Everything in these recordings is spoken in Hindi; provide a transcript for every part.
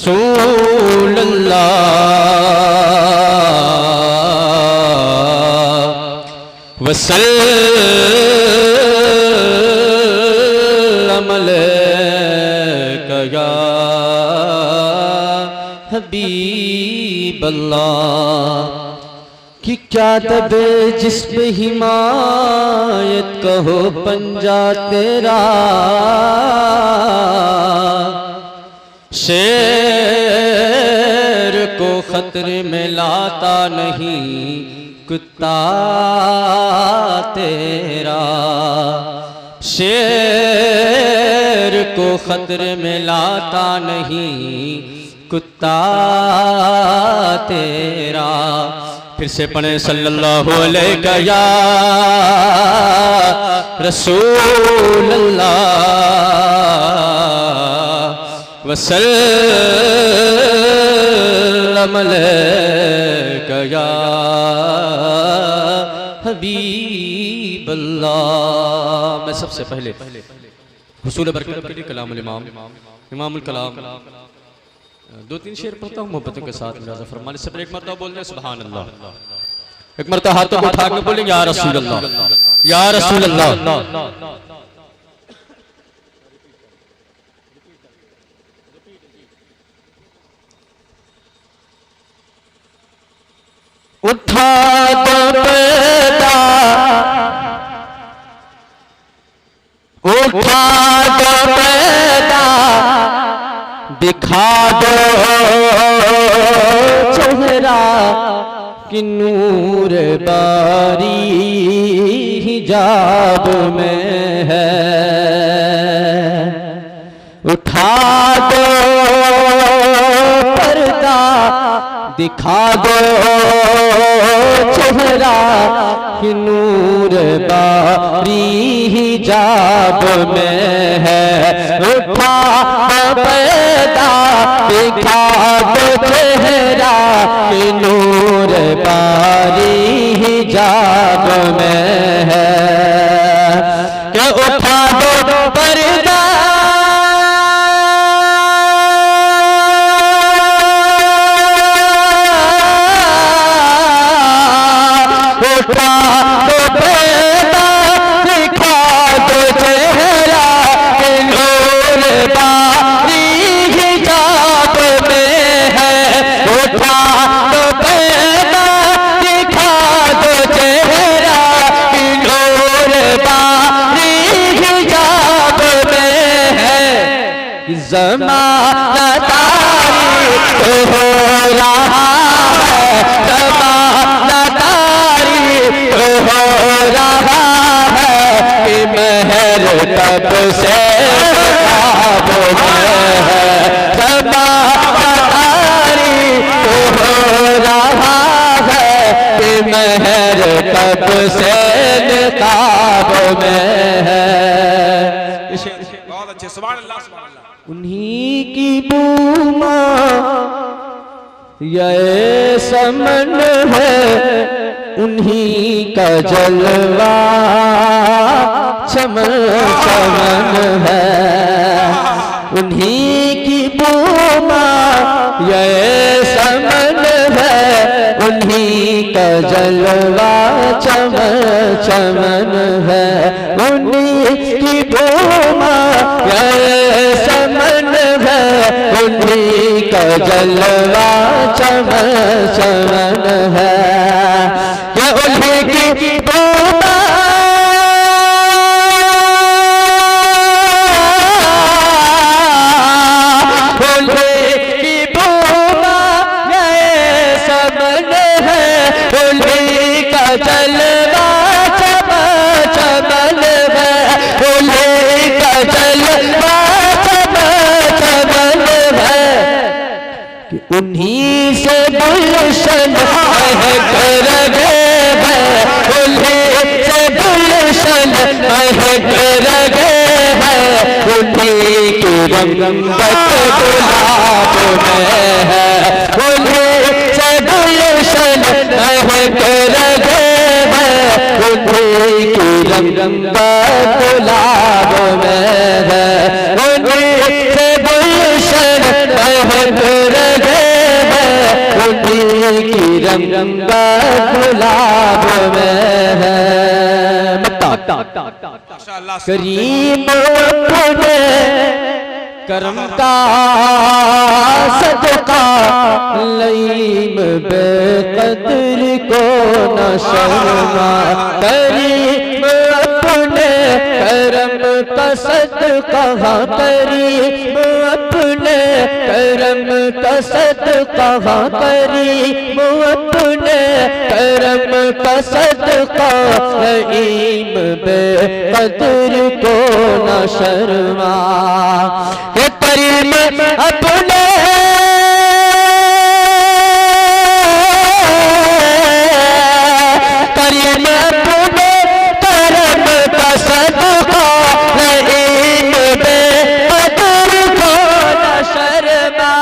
रसूल अल्लाह वसल्लम अलैका या हबीब अल्लाह। कि क्या तब जिस्म हिमायत कहो पंजा तेरा, शेर को खतरे में लाता नहीं कुत्ता तेरा, शेर को खतरे में लाता नहीं कुत्ता तेरा। फिर से पढ़े सल्लल्लाहु अलैहि या रसूल अल्लाह वसल्लम अलैका या हबीब अल्लाह। मैं सबसे पहले हुसूल बरकत के लिए कलामुल इमाम इमामुल कलाम दो तीन शेर पढ़ता हूँ मोहब्बतों के साथ। मुलाज़ा फरमाने से एक मरतबा बोल दें सुभान अल्लाह, एक मरतबा हाथों को उठा के बोलेंगे या रसूल अल्लाह, या रसूल अल्लाह। उठा दो बेटा, उठा दो बेटा, दिखा दो चेहरा कि नूर बारी हिजाब में है। उठा दो पर्दा, दिखा दो चेहरा कि नूर बारी हिजाब में है। उठा पर्दा, दिखा दो चेहरा कि नूर बारी हिजाब में है। कि उठा दो पर्दा, उठा दो पर्दा, दिखा दो चेहरा कि नूर बारी हिजाब में है। उठा दो पर्दा, दिखा दो चेहरा कि नूर बारी हिजाब में है। ज़माना तारीख हो रहा है, ज़माना तारीख हो रहा है कि महर कब से ख्वाब में है। ज़माना तारीख हो रहा है कि महर कब से निकाब में है। बहुत अच्छे सुभान अल्लाह सुभान अल्लाह। उन्हीं की बूमा ये समन है, उन्हीं का जलवा चमन चमन है। उन्हीं की बूमा ये समन है, उन्हीं का जलवा चमन चमन है। उन्हीं की बूमा ये समन है, उन्हीं का जलवा चमन चमन है। ये उन्हीं की बूमा, उन्हीं की बूमा ये समन है, उन्हीं का जलवा चमन चमन है। उन्हीं का जलवा उन्हीं से गुलशन महक रहे हैं, उन्हीं से गुलशन महक रहे हैं। उन्हीं की रंगत गुलाब में है, उन्हीं से गुलशन महक रहे हैं। उन्हीं की रंगत गुलाब में है, उन्हीं से गुलशन महक रंग गुलाब में है। माशाअल्लाह करीम अपने करम का सदका लईम बेकदर को न शर्मा। करीम अपने करम का सदका करीम अपने करम का सदका करीम अपने करम का सदका लईम बेकदर को न शर्मा। करीम अपने करीम अपने करम का सदका रहीम बेकदर को न शर्मा।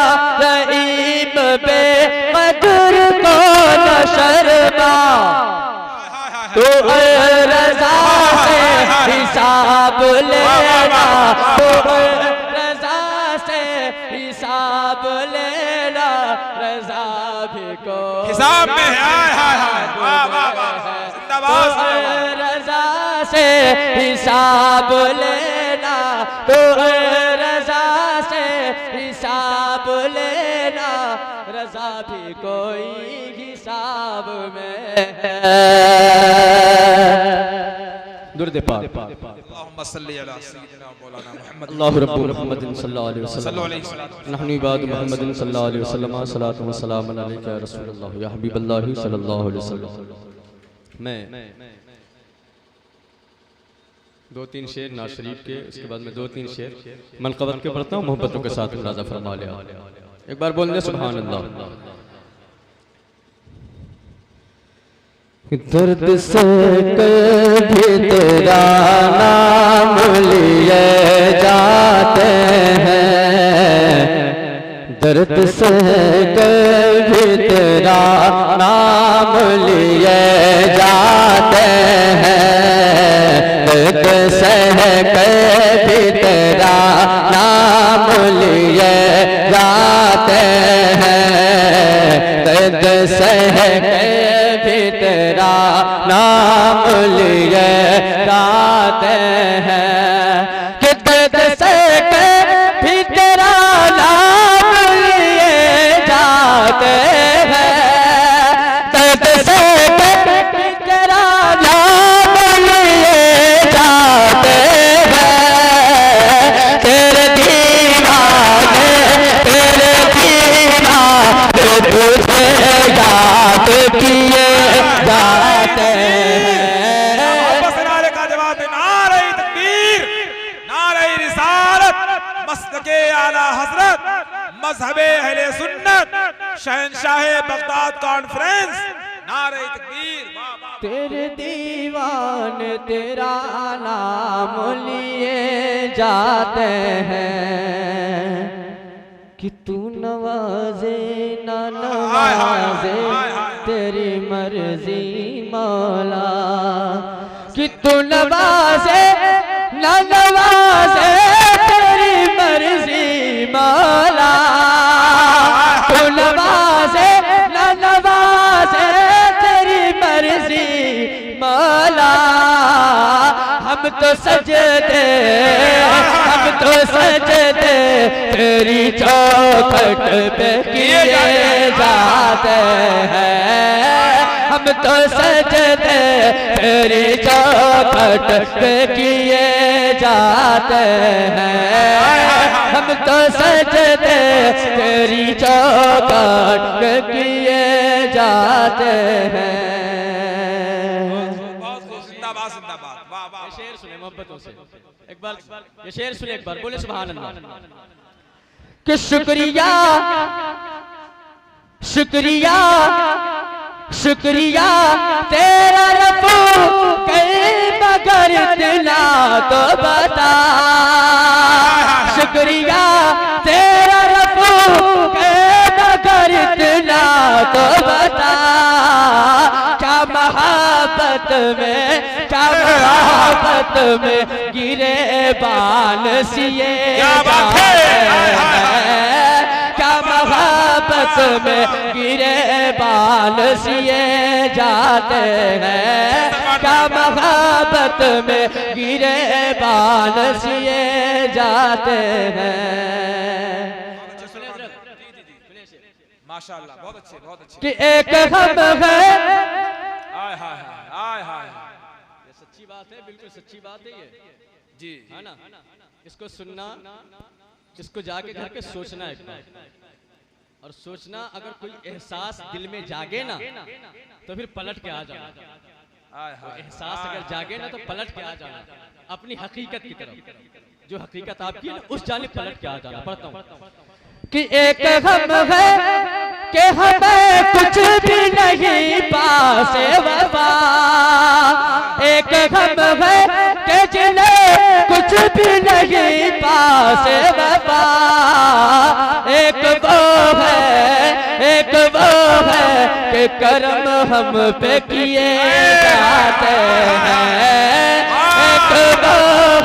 रहीम बेकदर को न शर्मा। तो रज़ा से हिसाब लेना, तो हिसाब लेना रज़ा भी को हिसाब में है। हाय हाय वाह वाह वाह जिंदाबाद। रज़ा से हिसाब लेना, तो रज़ा से हिसाब लेना रज़ा भी कोई हिसाब में है। दुरूद पाक। अल्लाहुम्मा सल्ली अला सय्यिदिना मौलाना मुहम्मद अल्लाहु रब्बु मुहम्मदिन सल्लल्लाहु अलैहि वसल्लम सल्लल्लाहु अलैहि वसल्लम नहनु इबादु मुहम्मदिन सल्लल्लाहु अलैहि वसल्लम सलातु व सलाम अलैका या रसूलल्लाह या हबीबल्लाह सल्लल्लाहु अलैहि वसल्लम। मैं दो तीन शेर नाज़ शरीफ के, उसके बाद में दो तीन शेर मनक़बत के पढ़ता हूँ, मोहब्बतों के साथ मुलाज़ा फरमा लिया। एक बार बोल दे सुभान अल्लाह। दर्द से कभी तेरा नाम लिए जाते हैं। दर्द से कभी तेरा नाम लिए जाते हैं। दर्द से कभी तेरा नाम लिए जाते हैं। दर्द से कभी तेरा नाम लिए जाते हैं। कि दर्द से कभी तेरा नाम लिए जाते हैं। दर्द से कभी तेरा नाम लिए जाते हैं। तेरे दीवाने तुझे याद किए जाते हैं। नारे का जवाब है नारे तकबीर, नारे रिसालत, मसलके आला हजरत, मजहबे अहले सुन्नत, शहंशाह बगदाद कॉन्फ्रेंस। नारे तकबीर। तेरे दीवान तेरा नाम लिए जाते हैं। कि तू नवाजे ना नवाजे तेरी मर्जी मौला। कि तू नवाजे ना नवाजे तेरी मर्जी मौला। तू नवाजे ना नवाजे तेरी मर्जी मौला। हम तो सजदे तेरी चौखट पे किए जाते हैं। हम तो सजदे तेरी चौखट पे किए जाते हैं। हम तो सजदे तेरी चौखट पे किए जाते हैं। जिंदाबाद जिंदाबाद। वाह वाह। शेर सुने मोहब्बतों से एक बार, ये शेर सुने एक बार, बोले सुभान अल्लाह। कि शुक्रिया शुक्रिया शुक्रिया तेरा रब्बू कहीं मगर इतना तो बता। शुक्रिया तेरा रब्बू कहीं मगर इतना तो बता। क्या महाबत में गिरे बाल सिए जाते हैं। क्या महाबत पास में गिरे बाल सिए जाते हैं, क्या मोहब्बत में गिरे बाल सिए जाते हैं। माशाल्लाह, बहुत अच्छे, बहुत अच्छे। कि एक हम है, हाय हाय हाय हाय, ये सच्ची बात है, बिल्कुल सच्ची बात है ये जी, है ना। इसको सुनना, इसको जाके घर पे सोचना एक बार, और सोचना अगर कोई एहसास दिल में जागे ना तो फिर पलट के आ जाना। हाय हाय, एहसास अगर जागे ना तो पलट के आ जाना अपनी हकीकत की तरफ, जो हकीकत आपकी है उस जानिब पलट के आ जाना। पढ़ता हूँ कि एक हम है कि हमें कुछ भी नहीं पासे वफा, एक हम है कि जिन्हें कुछ भी नहीं पासे वफा, एक वो है, एक वो है कि करम हम पे किए जाते हैं, एक वो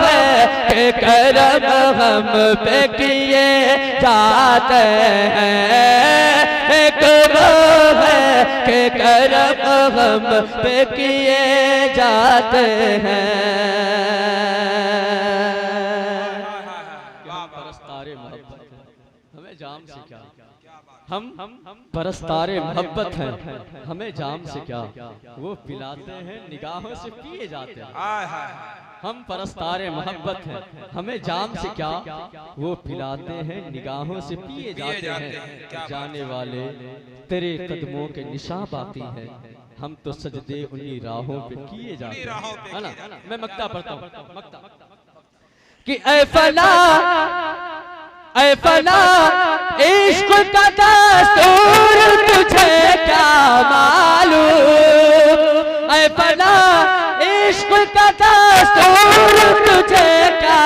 है कि करम हम पे किए जाते हैं, एक वो है कि करम हम पे किए जाते हैं। परस्तारे मोहब्बत हमें जाम से क्या, हम परस्तारे मोहब्बत हैं, हमें जाम से क्या, वो पिलाते हैं निगाहों से पिए जाते हैं। हाय हाय, हम परस्तारे मोहब्बत हैं, हमें जाम से क्या, वो पिलाते हैं निगाहों से पिए जाते हैं। जाने वाले तेरे कदमों के निशान बाकी हैं, हम तो सजदे उन्हीं राहों पे किए जाते हैं, है ना। मैं मक्ता पढ़ता हूँ, मक्ता कि ऐ फला इश्क का दस्तूर तुझे क्या मालूम, ऐ फला इश्क का दस्तूर तुझे क्या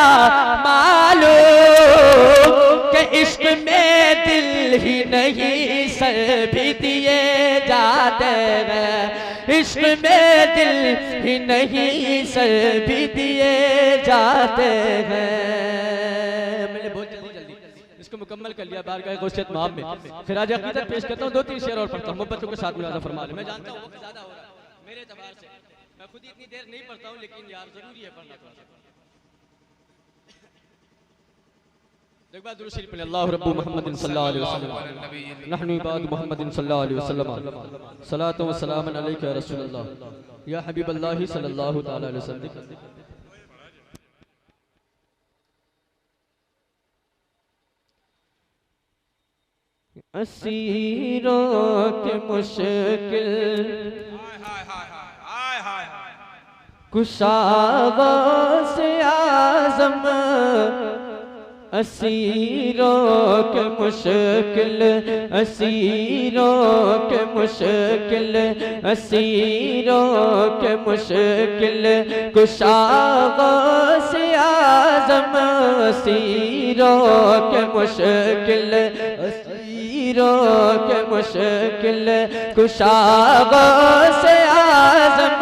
मालूम, कि इश्क में दिल ही नहीं सर भी दिए जाते हैं, इश्क में दिल ही नहीं सर भी दिए जाते हैं। मैंने बहुत जल्दी इसको मुकम्मल कर लिया बारगाह गौसियत माब में। खिराज अकीदत पेश करता हूँ, 2-3 शेर और पढ़ता हूँ, मोहब्बतों के साथ मुलाजा फरमा ले। मैं जानता हूँ वक्त ज़्यादा हो रहा है मेरे एतबार से, मैं खुद ही इतनी देर नहीं पढ़ता हूँ, लेकिन यार जरूरी है पढ़ना। एक बार दुरूद शरीफ पढ़ें, अल्लाह रब्बु मुहम्मदिन सल्लल्लाहु अलैहि वसल्लम, नहनु इबाद मुहम्मदिन सल्लल्लाहु अलैहि वसल्लम, सलातु व सलामन अलैका या रसूलल्लाह या हबीबल्लाह सल्लल्लाहु तआला अलैहि वसल्लम। असीरों के मुश्किल कुशाओं से आज़म, असीरों के मुश्किल, असीरों के मुश्किल, असीरों के मुश्किल कुशाओं से आज़म, असीरों के मुश्किल, असीरों के मुश्किल कुशाओं से आज़म,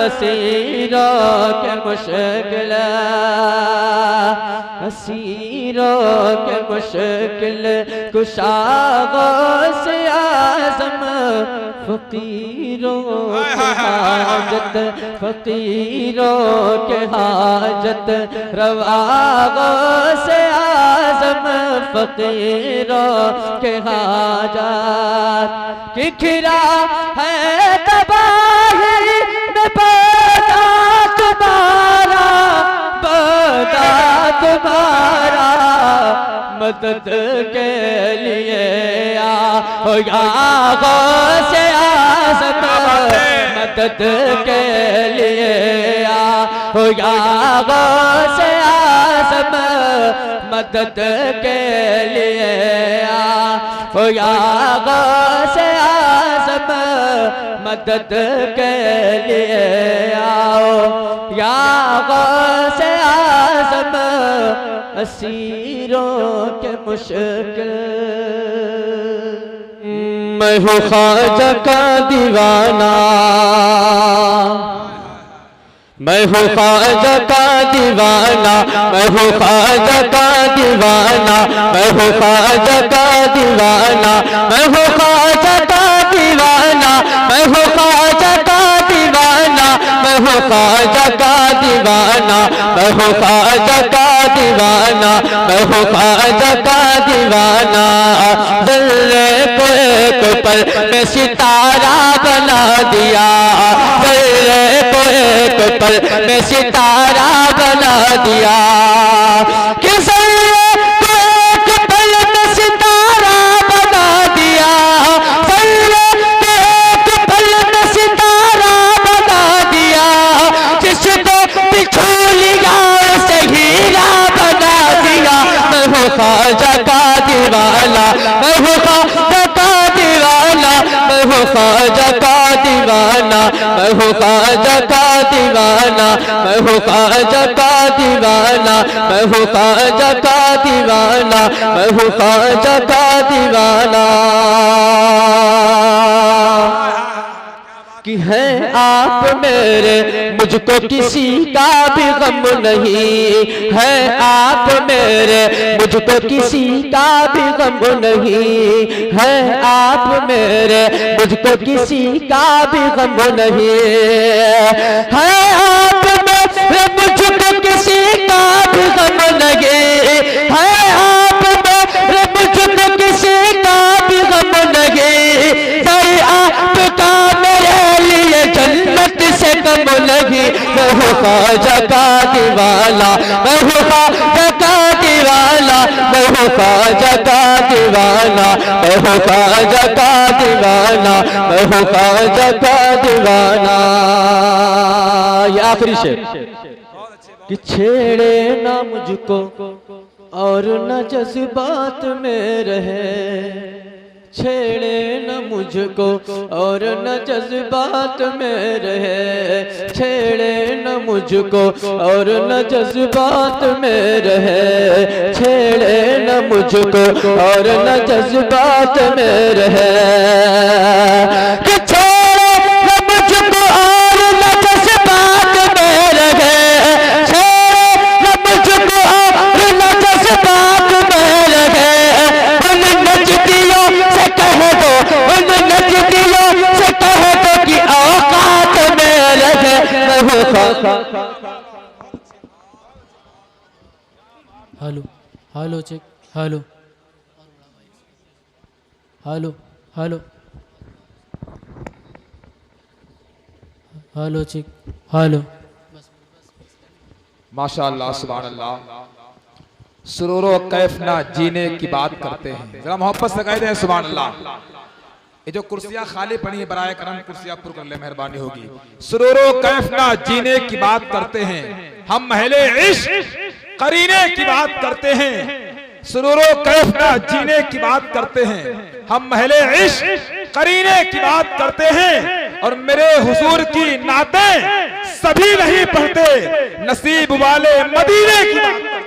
असीरों के मुश्किल, असीरों के मुश्किल कुशाओं से आज़म, फकीरों के हाजत, फकीरों के हाजत रवाओं से आज़म, फकीरों के हाजत की खिरा है तबाही में बता तुम्हारा, बता तुम्हारा, मदद के लिए आओ या गौसे आज़म, मदद के लिए आओ या गौसे आज़म, मदद के लिए आओ या गौसे आज़म, मदद के लिए आओ या गौसे आज़म, असीरों के मुश्किल। मैं हूँ ख्वाजा का दीवाना, मैं हूँ ख्वाजा का दीवाना, मैं हूँ ख्वाजा का दीवाना, मैं हूँ ख्वाजा का दीवाना, मैं हूँ ख्वाजा का दीवाना, मैं हूँ ख्वाजा का दीवाना, मैं हूँ ख्वाजा का दीवाना, मैं हूँ ख्वाजा का दीवाना, मैं हूँ ख्वाजा का दीवाना। जर्रे को एक पल में सितारा बना दिया, जर्रे को एक पल में सितारा बना दिया, कि जर्रे को एक पल में सितारा बना दिया, जर्रे को एक पल में सितारा बना दिया, जिसको बिछू लिया उसे हीरा बना दिया। मैं हूँ ख्वाजा का दीवाना, मैं हूँ ख्वाजा का दीवाना, मैं हूँ ख्वाजा का दीवाना, मैं हूँ ख्वाजा का दीवाना, मैं हूँ ख्वाजा का दीवाना, मैं हूँ ख्वाजा का दीवाना, मैं हूँ ख्वाजा का दीवाना। कि है आप मेरे, मुझको किसी का भी गम नहीं, है आप मेरे, मुझको किसी का भी गम नहीं, है आप मेरे, मुझको किसी का भी गम नहीं, है आप मेरे, मुझको किसी का भी गम नहीं, है आप मेरे, मुझको किसी का भी गम नहीं, है आपका जन्नत से कम लगी। मैं हूँ ख्वाजा का दीवाना, मैं हूँ ख्वाजा का दीवाना, मैं हूँ ख्वाजा का दीवाना, मैं हूँ ख्वाजा का दीवाना, मैं हूँ ख्वाजा का दीवाना। ये आखिरी शेर कि छेड़े ना मुझको और न जज्बात में रहे, छेड़े न मुझको और न जज्बात में रहे, छेड़े न मुझको और न जज्बात में रहे, छेड़े न मुझको और न जज्बात में रहे, कि छेड़े न मुझको और न जज्बात में रहे, छेड़े न मुझको और न जज्बात में रहे, उन नजदियों से कह दो, उन नजदियों से कह दो कि औकात में रहे। मैं हूँ hello hello check, hello hello hello hello check, hello. माशाअल्लाह सुभान अल्लाह। सुरूरो कैफ ना जीने की बात करते हैं, जरा मोहब्बत से कह दें सुभान अल्लाह। ये जो कुर्सियां खाली पड़ी है बराए करम कुर्सियां पुर कर ले, मेहरबानी होगी। सुरूरो कैफ ना जीने की बात करते हैं, हम महले इश्क करीने की बात करते हैं, सुरूरो कैफ ना जीने की बात करते हैं, हम महले इश्क करीने की बात करते हैं, और मेरे हुजूर की नातें सभी नहीं पढ़ते, नसीब वाले मदीने की बात करते हैं।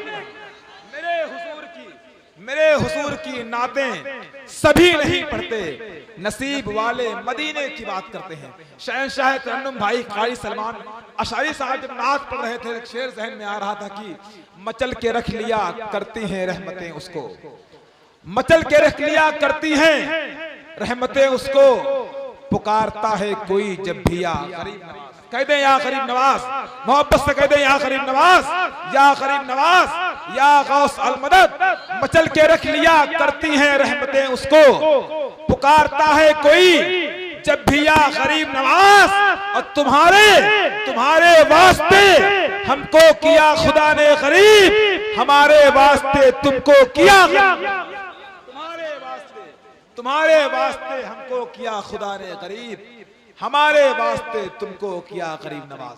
मेरे हुजूर की नातें सभी नहीं पढ़ते, नसीब वाले मदीने की बात करते हैं। शहंशाह तरन्नुम भाई कारी सलमान अशारी साहब जब नात पढ़ रहे थे, एक शेर जहन में आ रहा था कि मचल के रख लिया करती हैं रहमतें उसको, मचल के रख लिया करती हैं रहमतें उसको, पुकारता है कोई जब भी या गरीब नवाज। कह दे या गरीब नवाज, मोहब्बत से कह दे या गरीब नवाज, या गरीब नवाज, या गौस अल मदद। मचल के रख लिया करती हैं रहमतें उसको, पुकारता है कोई जब भी या गरीब नवाज। और तुम्हारे वास्ते हमको किया खुदा ने गरीब, हमारे वास्ते तुमको किया, तुम्हारे वास्ते हमको किया खुदा ने गरीब, हमारे वास्ते तुमको किया गरीब नवाज।